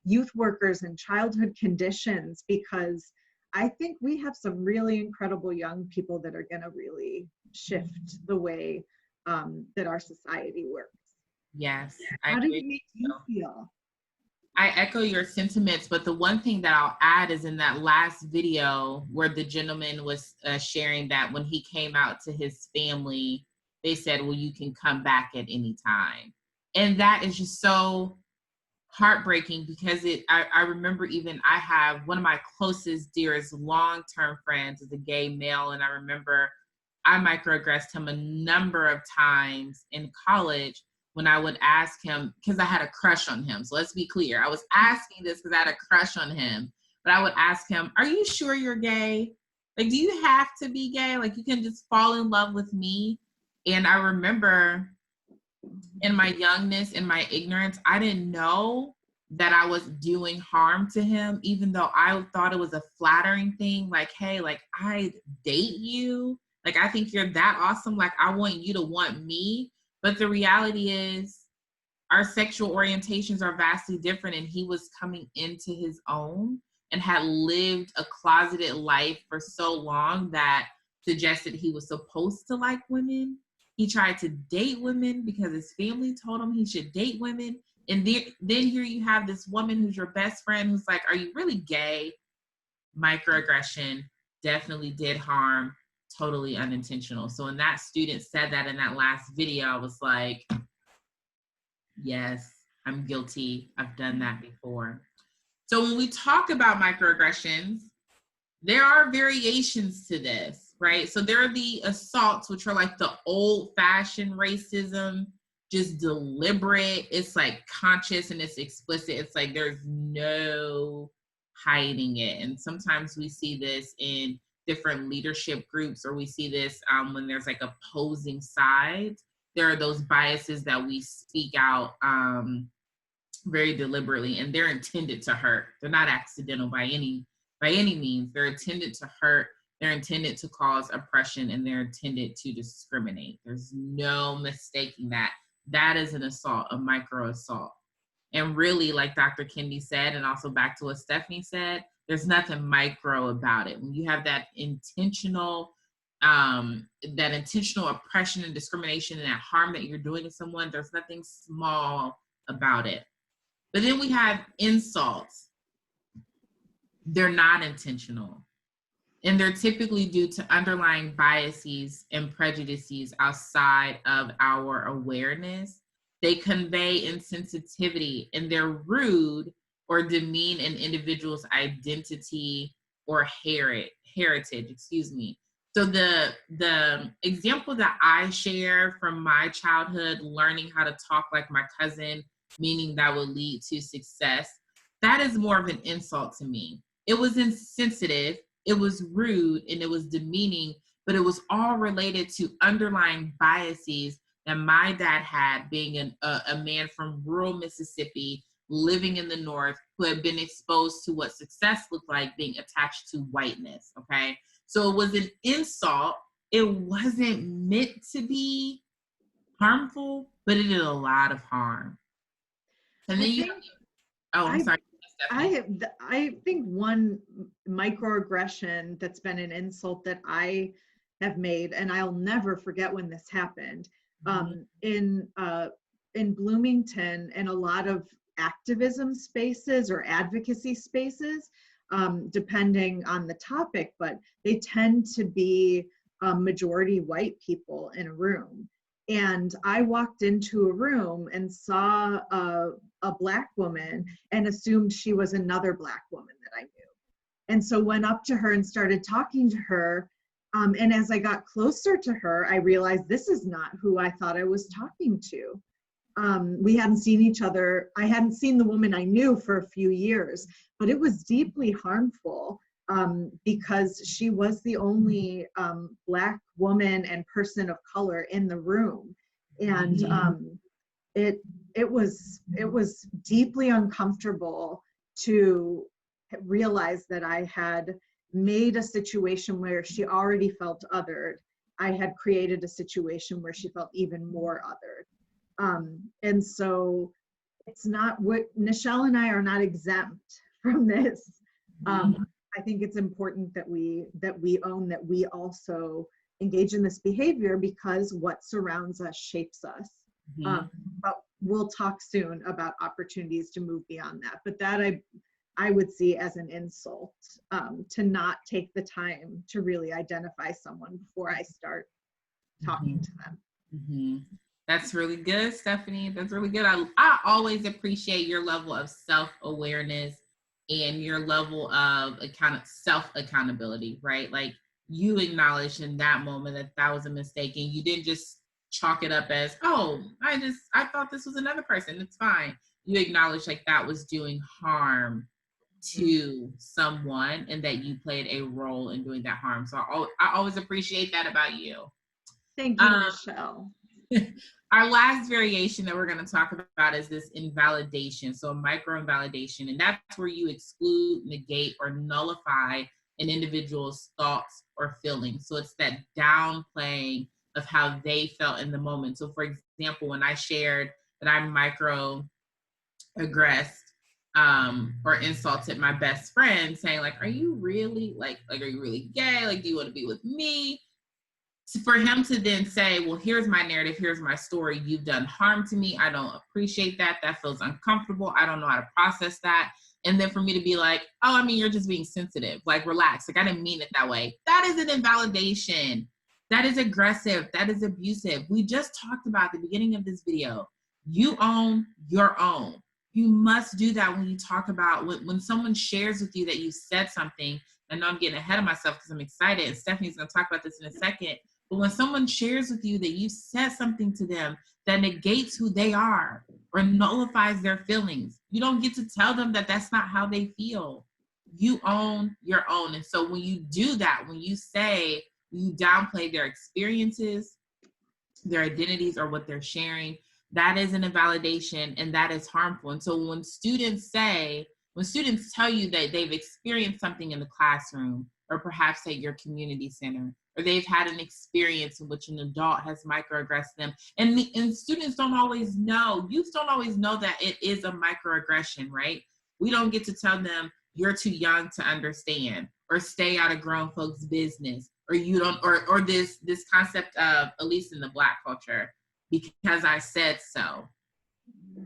youth workers and childhood conditions, because I think we have some really incredible young people that are going to really shift the way that our society works. Yes. How did it make you feel? I echo your sentiments, but the one thing that I'll add is in that last video where the gentleman was sharing that when he came out to his family, they said, well, you can come back at any time. And that is just so heartbreaking, because I remember even I have one of my closest, dearest, long-term friends is a gay male. And I remember I microaggressed him a number of times in college when I would ask him, because I had a crush on him. So let's be clear. I was asking this because I had a crush on him, but I would ask him, are you sure you're gay? Like, do you have to be gay? Like, you can just fall in love with me. And I remember in my youngness, in my ignorance, I didn't know that I was doing harm to him, even though I thought it was a flattering thing. Like, hey, like, I'd date you. Like, I think you're that awesome. Like, I want you to want me. But the reality is our sexual orientations are vastly different. And he was coming into his own and had lived a closeted life for so long that suggested he was supposed to like women. He tried to date women because his family told him he should date women. And then here you have this woman who's your best friend who's like, are you really gay? Microaggression, definitely did harm, totally unintentional. So when that student said that in that last video, I was like, yes, I'm guilty. I've done that before. So when we talk about microaggressions, there are variations to this, right? So there are the assaults, which are like the old-fashioned racism, just deliberate. It's like conscious and it's explicit. It's like there's no hiding it. And sometimes we see this in different leadership groups, or we see this when there's like opposing sides. There are those biases that we speak out very deliberately, and they're intended to hurt. They're not accidental by any means. They're intended to hurt. They're intended to cause oppression, and they're intended to discriminate. There's no mistaking that. That is an assault, a micro assault. And really, like Dr. Kendi said, and also back to what Stephanie said, there's nothing micro about it. When you have that intentional oppression and discrimination and that harm that you're doing to someone, there's nothing small about it. But then we have insults. They're not intentional. And they're typically due to underlying biases and prejudices outside of our awareness. They convey insensitivity, and they're rude or demean an individual's identity or heritage. So the example that I share from my childhood, learning how to talk like my cousin, meaning that would lead to success, that is more of an insult to me. It was insensitive, it was rude, and it was demeaning, but it was all related to underlying biases that my dad had, being a man from rural Mississippi, living in the North, who had been exposed to what success looked like, being attached to whiteness, okay? So it was an insult. It wasn't meant to be harmful, but it did a lot of harm. And then I'm sorry. I think one microaggression that's been an insult that I have made, and I'll never forget when this happened, in Bloomington, and a lot of activism spaces or advocacy spaces, depending on the topic, but they tend to be majority white people in a room. And I walked into a room and saw a Black woman and assumed she was another Black woman that I knew. And so went up to her and started talking to her. And as I got closer to her, I realized this is not who I thought I was talking to. We hadn't seen each other. I hadn't seen the woman I knew for a few years, but it was deeply harmful because she was the only Black woman and person of color in the room. And it was deeply uncomfortable to realize that I had made a situation where she already felt othered. I had created a situation where she felt even more othered. And so it's not what Nichelle and I are not exempt from this. I think it's important that we own that we also engage in this behavior because what surrounds us shapes us. But we'll talk soon about opportunities to move beyond that. But that I would see as an insult to not take the time to really identify someone before I start talking to them. That's really good, Stephanie. That's really good. I always appreciate your level of self-awareness and your level of self-accountability, right? Like you acknowledged in that moment that that was a mistake and you didn't just chalk it up as, oh, I thought this was another person. It's fine. You acknowledged like that was doing harm to someone and that you played a role in doing that harm. So I always appreciate that about you. Thank you, Nichelle. Our last variation that we're going to talk about is this invalidation. So micro-invalidation, and that's where you exclude, negate, or nullify an individual's thoughts or feelings. So it's that downplaying of how they felt in the moment. So for example, when I shared that I microaggressed or insulted my best friend, saying like, are you really are you really gay? Like, do you want to be with me? So for him to then say, well, here's my narrative, here's my story, you've done harm to me, I don't appreciate that, that feels uncomfortable, I don't know how to process that. And then for me to be like, oh, I mean, you're just being sensitive, like relax, like I didn't mean it that way. That is an invalidation. That is aggressive, that is abusive. We just talked about at the beginning of this video, you own your own. You must do that when you talk about, when someone shares with you that you said something. I know I'm getting ahead of myself because I'm excited, and Stephanie's gonna talk about this in a second. But when someone shares with you that you said something to them that negates who they are or nullifies their feelings, you don't get to tell them that that's not how they feel. You own your own. And so when you do that, when you downplay their experiences, their identities, or what they're sharing, that is an invalidation and that is harmful. And so when students tell you that they've experienced something in the classroom or perhaps at your community center, or they've had an experience in which an adult has microaggressed them, and students don't always know, youth don't always know that it is a microaggression, right? We don't get to tell them you're too young to understand, or stay out of grown folks' business, or you don't, or this concept of, at least in the Black culture, because I said so.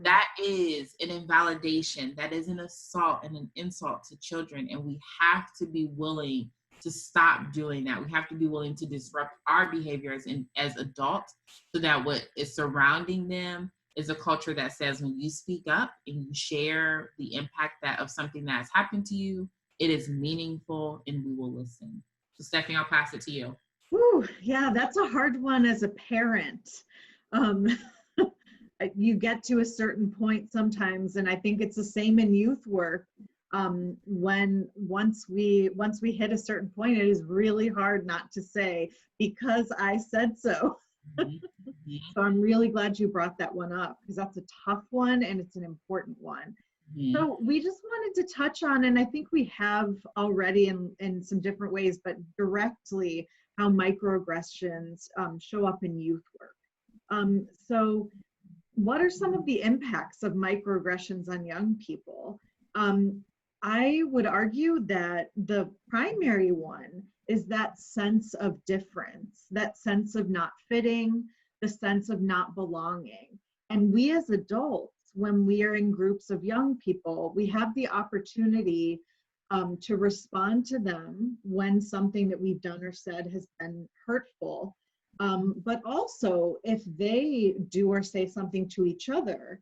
That is an invalidation. That is an assault and an insult to children. And we have to be willing to stop doing that. We have to be willing to disrupt our behaviors as adults, so that what is surrounding them is a culture that says when you speak up and you share the impact of something that has happened to you, it is meaningful and we will listen. So Stephanie, I'll pass it to you. Ooh, yeah, that's a hard one as a parent. You get to a certain point sometimes, and I think it's the same in youth work. Once we hit a certain point, it is really hard not to say, because I said so. So I'm really glad you brought that one up, because that's a tough one and it's an important one. So we just wanted to touch on, and I think we have already in some different ways, but directly, how microaggressions show up in youth work. So what are some of the impacts of microaggressions on young people? I would argue that the primary one is that sense of difference, that sense of not fitting, the sense of not belonging. And we as adults, when we are in groups of young people, we have the opportunity to respond to them when something that we've done or said has been hurtful. But also, if they do or say something to each other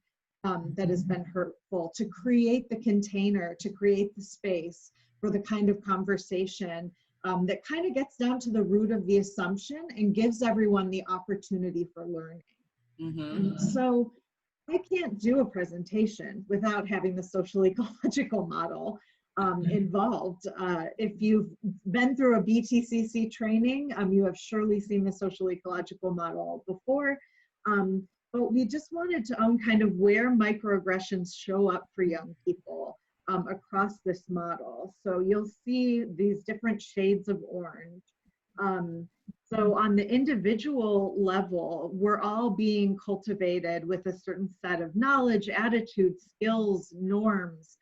that has been hurtful, to create the container, to create the space for the kind of conversation that kind of gets down to the root of the assumption and gives everyone the opportunity for learning. So I can't do a presentation without having the social ecological model involved. If you've been through a Btcc training, you have surely seen the social ecological model before. But we just wanted to own kind of where microaggressions show up for young people across this model. So you'll see these different shades of orange. So on the individual level, we're all being cultivated with a certain set of knowledge, attitudes, skills, norms.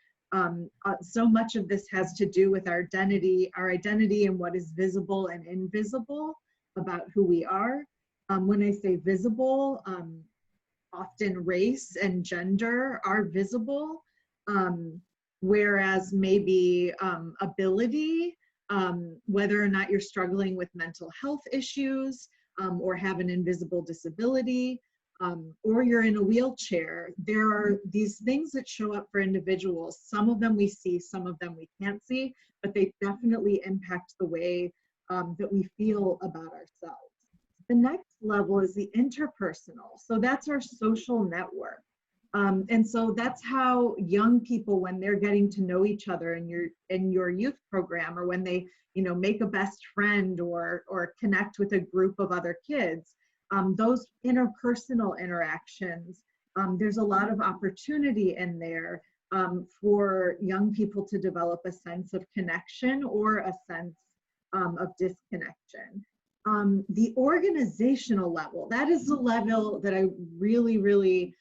So much of this has to do with our identity and what is visible and invisible about who we are. When I say visible, often race and gender are visible, whereas maybe ability, whether or not you're struggling with mental health issues or have an invisible disability, or you're in a wheelchair, there are these things that show up for individuals. Some of them we see, some of them we can't see, but they definitely impact the way that we feel about ourselves. The next level is the interpersonal. So that's our social network. And so that's how young people, when they're getting to know each other in your youth program, or when they, make a best friend or connect with a group of other kids, those interpersonal interactions, there's a lot of opportunity in there for young people to develop a sense of connection or a sense of disconnection. The organizational level, that is the level that I really, really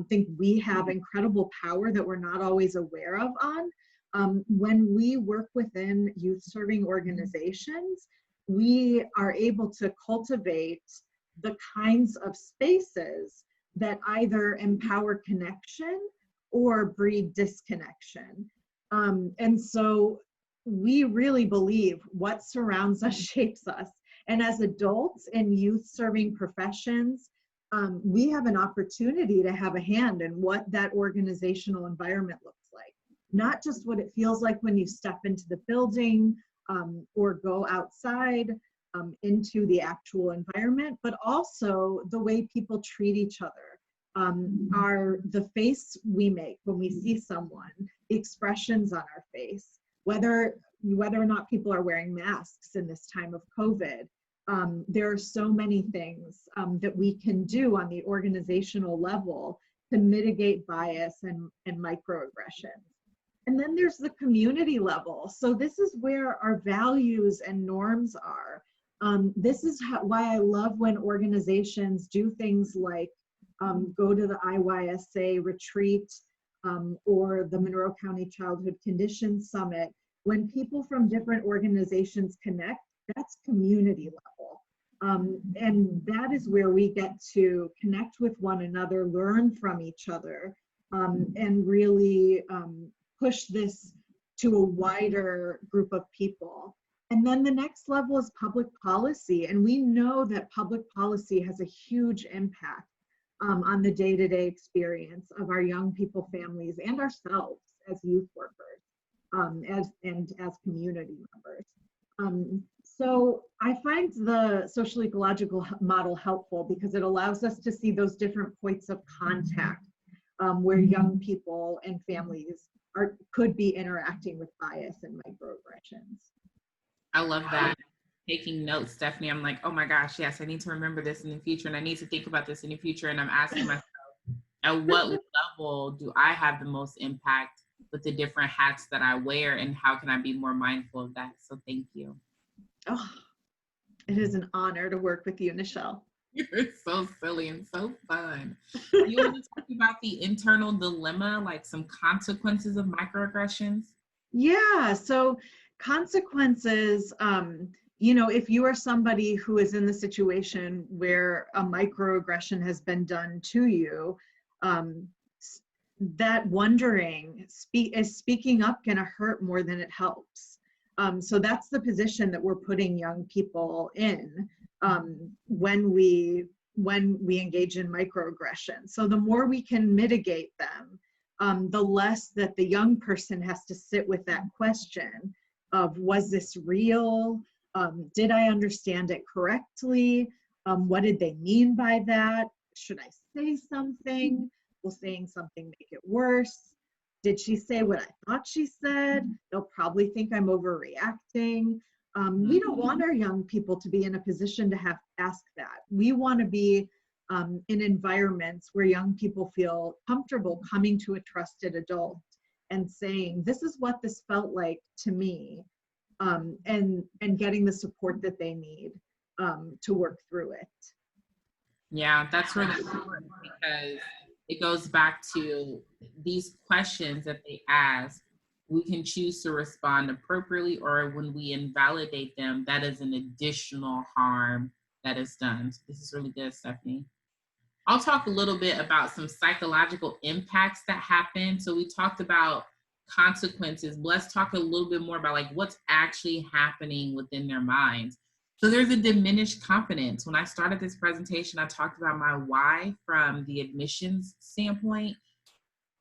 think we have incredible power that we're not always aware of on. When we work within youth serving organizations, we are able to cultivate the kinds of spaces that either empower connection or breed disconnection. And so we really believe what surrounds us shapes us. And as adults in youth serving professions, we have an opportunity to have a hand in what that organizational environment looks like. Not just what it feels like when you step into the building or go outside into the actual environment, but also the way people treat each other, the face we make when we see someone, the expressions on our face, whether or not people are wearing masks in this time of COVID. There are so many things that we can do on the organizational level to mitigate bias and microaggressions. And then there's the community level. So this is where our values and norms are. This is why I love when organizations do things like go to the IYSA retreat or the Monroe County Childhood Conditions Summit. When people from different organizations connect, that's community level. And that is where we get to connect with one another, learn from each other, and really push this to a wider group of people. And then the next level is public policy. And we know that public policy has a huge impact on the day-to-day experience of our young people, families, and ourselves as youth workers, as community members. So I find the social ecological model helpful because it allows us to see those different points of contact where young people and families could be interacting with bias and microaggressions. I love that. Taking notes, Stephanie. I'm like, oh my gosh, yes, I need to remember this in the future, and I need to think about this in the future. And I'm asking myself, at what level do I have the most impact with the different hats that I wear, and how can I be more mindful of that? So thank you. Oh, it is an honor to work with you, Nichelle. You're so silly and so fun. You want to talk about the internal dilemma, like some consequences of microaggressions? Yeah, so consequences, if you are somebody who is in the situation where a microaggression has been done to you, that wondering, is speaking up going to hurt more than it helps? So that's the position that we're putting young people in when we engage in microaggression. So the more we can mitigate them, the less that the young person has to sit with that question of, was this real? Did I understand it correctly? What did they mean by that? Should I say something? Will saying something make it worse? Did she say what I thought she said? They'll probably think I'm overreacting. We don't want our young people to be in a position to have to ask that. We want to be in environments where young people feel comfortable coming to a trusted adult and saying, this is what this felt like to me, and getting the support that they need to work through it. Yeah, that's really important, because it goes back to these questions that they ask. We can choose to respond appropriately, or when we invalidate them, that is an additional harm that is done. So this is really good, Stephanie. I'll talk a little bit about some psychological impacts that happen. So we talked about consequences, but let's talk a little bit more about like what's actually happening within their minds. So there's a diminished confidence. When I started this presentation, I talked about my why from the admissions standpoint.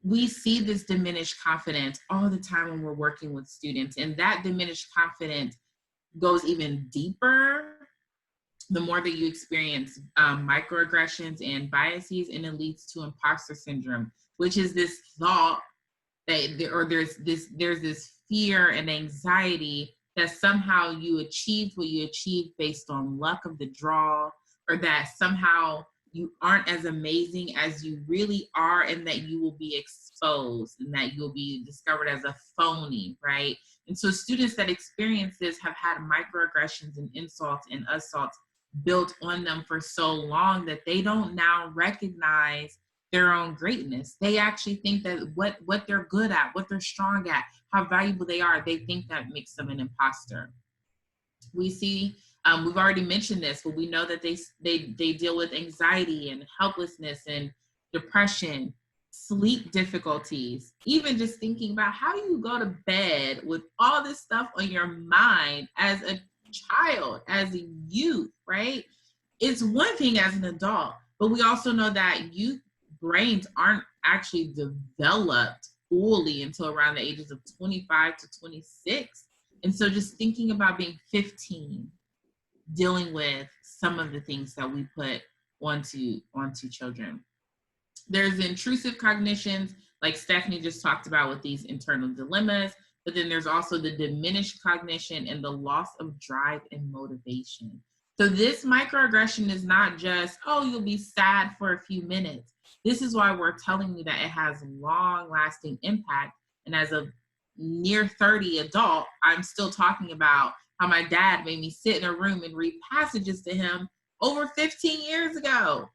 We see this diminished confidence all the time when we're working with students, and that diminished confidence goes even deeper the more that you experience microaggressions and biases, and it leads to imposter syndrome, which is this thought that there's this fear and anxiety that somehow you achieved what you achieved based on luck of the draw, or that somehow you aren't as amazing as you really are, and that you will be exposed and that you'll be discovered as a phony, right? And so students that experience this have had microaggressions and insults and assaults built on them for so long that they don't now recognize their own greatness. They actually think that what they're good at, what they're strong at, how valuable they are, they think that makes them an imposter. We see, we've already mentioned this, but we know that they deal with anxiety and helplessness and depression, sleep difficulties, even just thinking about how do you go to bed with all this stuff on your mind as a child, as a youth, right? It's one thing as an adult, but we also know that youth brains aren't actually developed fully until around the ages of 25 to 26. And so just thinking about being 15, dealing with some of the things that we put onto children. There's intrusive cognitions, like Stephanie just talked about with these internal dilemmas, but then there's also the diminished cognition and the loss of drive and motivation. So this microaggression is not just, oh, you'll be sad for a few minutes. This is why we're telling you that it has long-lasting impact. And as a near 30 adult, I'm still talking about how my dad made me sit in a room and read passages to him over 15 years ago.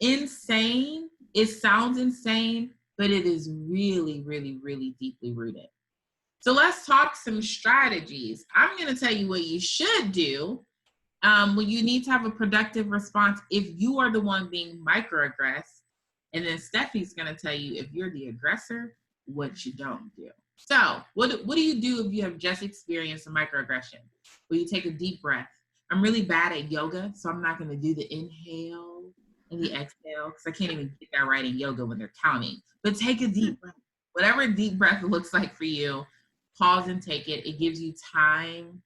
Insane. It sounds insane, but it is really, really, really deeply rooted. So let's talk some strategies. I'm going to tell you what you should do when you need to have a productive response if you are the one being microaggressed. And then Steffi's going to tell you, if you're the aggressor, what you don't do. So what do you do if you have just experienced a microaggression? Well, you take a deep breath. I'm really bad at yoga, so I'm not going to do the inhale and the exhale, because I can't even get that right in yoga when they're counting. But take a deep breath. Whatever deep breath looks like for you, pause and take it. It gives you time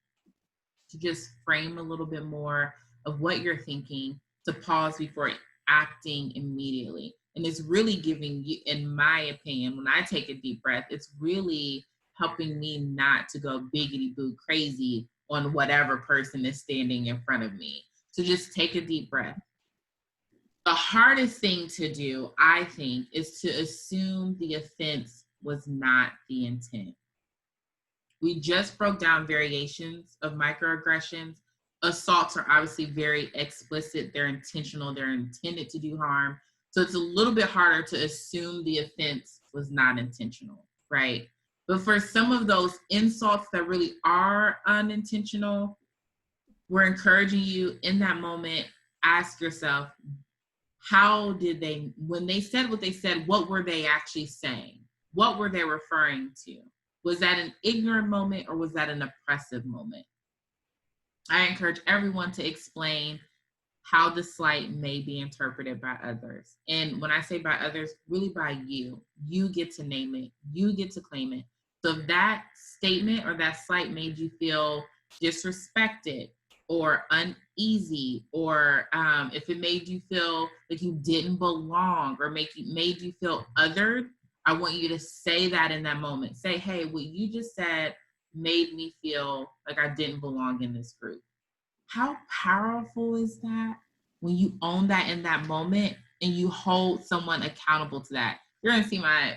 to just frame a little bit more of what you're thinking, to pause before acting immediately. And it's really giving you, in my opinion, when I take a deep breath, it's really helping me not to go biggity boo crazy on whatever person is standing in front of me. So just take a deep breath. The hardest thing to do, I think, is to assume the offense was not the intent. We just broke down variations of microaggressions. Assaults are obviously very explicit. They're intentional. They're intended to do harm. So it's a little bit harder to assume the offense was not intentional, right? But for some of those insults that really are unintentional, we're encouraging you in that moment, ask yourself, how did they, when they said what they said, what were they actually saying? What were they referring to? Was that an ignorant moment, or was that an oppressive moment? I encourage everyone to explain how the slight may be interpreted by others. And when I say by others, really by you. You get to name it. You get to claim it. So if that statement or that slight made you feel disrespected, or uneasy, or if it made you feel like you didn't belong or made you feel othered, I want you to say that in that moment. Say, hey, what you just said made me feel like I didn't belong in this group. How powerful is that when you own that in that moment and you hold someone accountable to that? You're gonna see my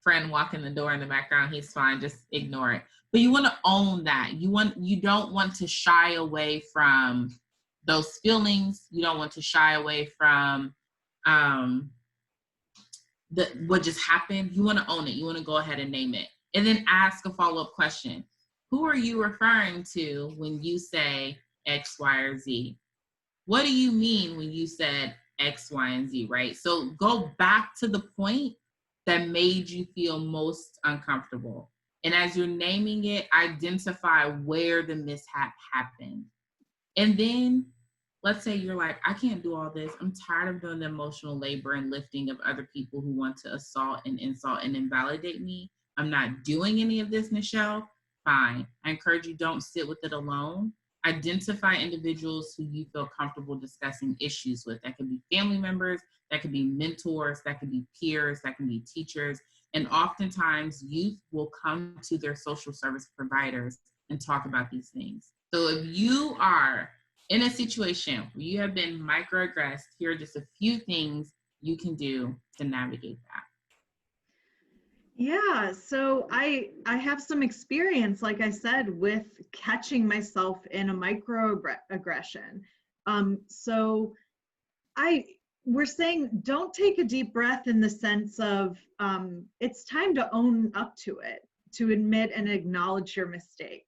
friend walk in the door in the background. He's fine, just ignore it. But you want to own that. You don't want to shy away from those feelings. You don't want to shy away from what just happened. You want to own it. You want to go ahead and name it. And then ask a follow-up question. Who are you referring to when you say X, Y, or Z? What do you mean when you said X, Y, and Z, right? So go back to the point that made you feel most uncomfortable. And as you're naming it, identify where the mishap happened. And then let's say you're like, I can't do all this. I'm tired of doing the emotional labor and lifting of other people who want to assault and insult and invalidate me. I'm not doing any of this, Nichelle. Fine. I encourage you, don't sit with it alone. Identify individuals who you feel comfortable discussing issues with. That could be family members, that could be mentors, that could be peers, that can be teachers. And oftentimes youth will come to their social service providers and talk about these things. So if you are in a situation where you have been microaggressed, here are just a few things you can do to navigate that. Yeah, so I have some experience, like I said, with catching myself in a microaggression. So we're saying don't take a deep breath in the sense of it's time to own up to it, to admit and acknowledge your mistake.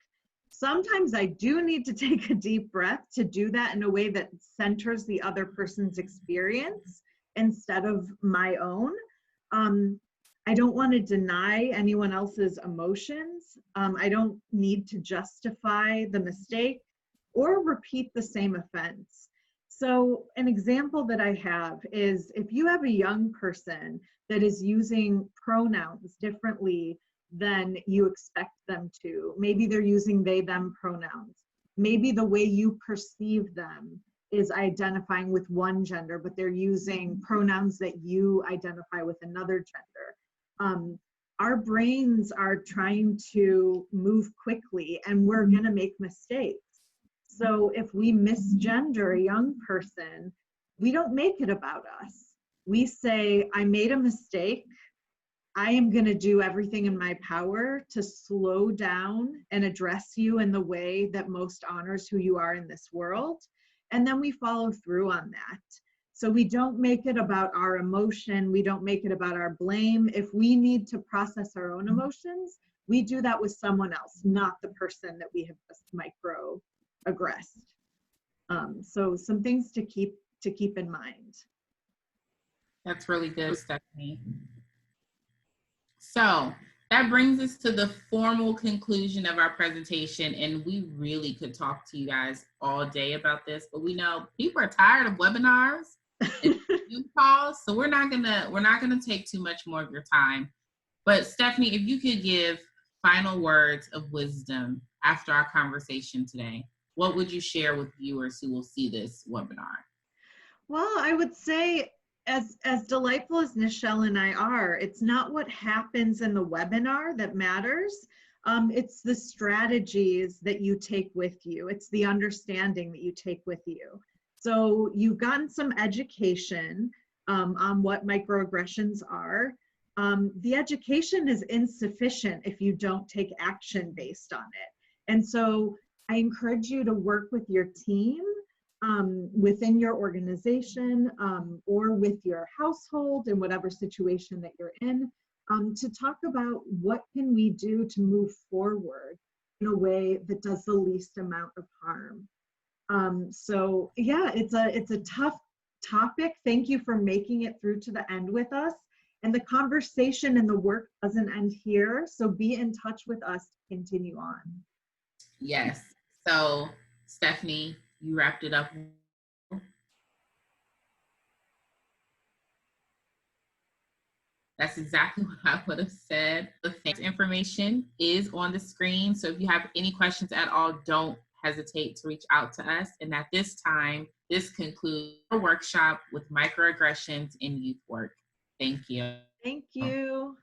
Sometimes I do need to take a deep breath to do that in a way that centers the other person's experience instead of my own. I don't want to deny anyone else's emotions. I don't need to justify the mistake or repeat the same offense. So an example that I have is if you have a young person that is using pronouns differently than you expect them to, maybe they're using they, them pronouns. Maybe the way you perceive them is identifying with one gender, but they're using pronouns that you identify with another gender. Our brains are trying to move quickly and we're gonna make mistakes. So if we misgender a young person, we don't make it about us. We say, I made a mistake. I am gonna do everything in my power to slow down and address you in the way that most honors who you are in this world. And then we follow through on that. So we don't make it about our emotion. We don't make it about our blame. If we need to process our own emotions, we do that with someone else, not the person that we have just microaggressed. So some things to keep in mind. That's really good, Stephanie. So that brings us to the formal conclusion of our presentation, and we really could talk to you guys all day about this, but we know people are tired of webinars and Zoom calls, so we're not gonna take too much more of your time. But Stephanie, if you could give final words of wisdom after our conversation today, what would you share with viewers who will see this webinar? Well, I would say, as delightful as Nichelle and I are, it's not what happens in the webinar that matters. It's the strategies that you take with you. It's the understanding that you take with you. So you've gotten some education on what microaggressions are. The education is insufficient if you don't take action based on it. And so I encourage you to work with your team within your organization or with your household in whatever situation that you're in to talk about what can we do to move forward in a way that does the least amount of harm. So yeah, it's a tough topic. Thank you for making it through to the end with us. And the conversation and the work doesn't end here. So be in touch with us to continue on. Yes. So Stephanie, you wrapped it up. That's exactly what I would have said. The information is on the screen. So if you have any questions at all, don't hesitate to reach out to us. And at this time, this concludes our workshop with microaggressions in youth work. Thank you. Thank you.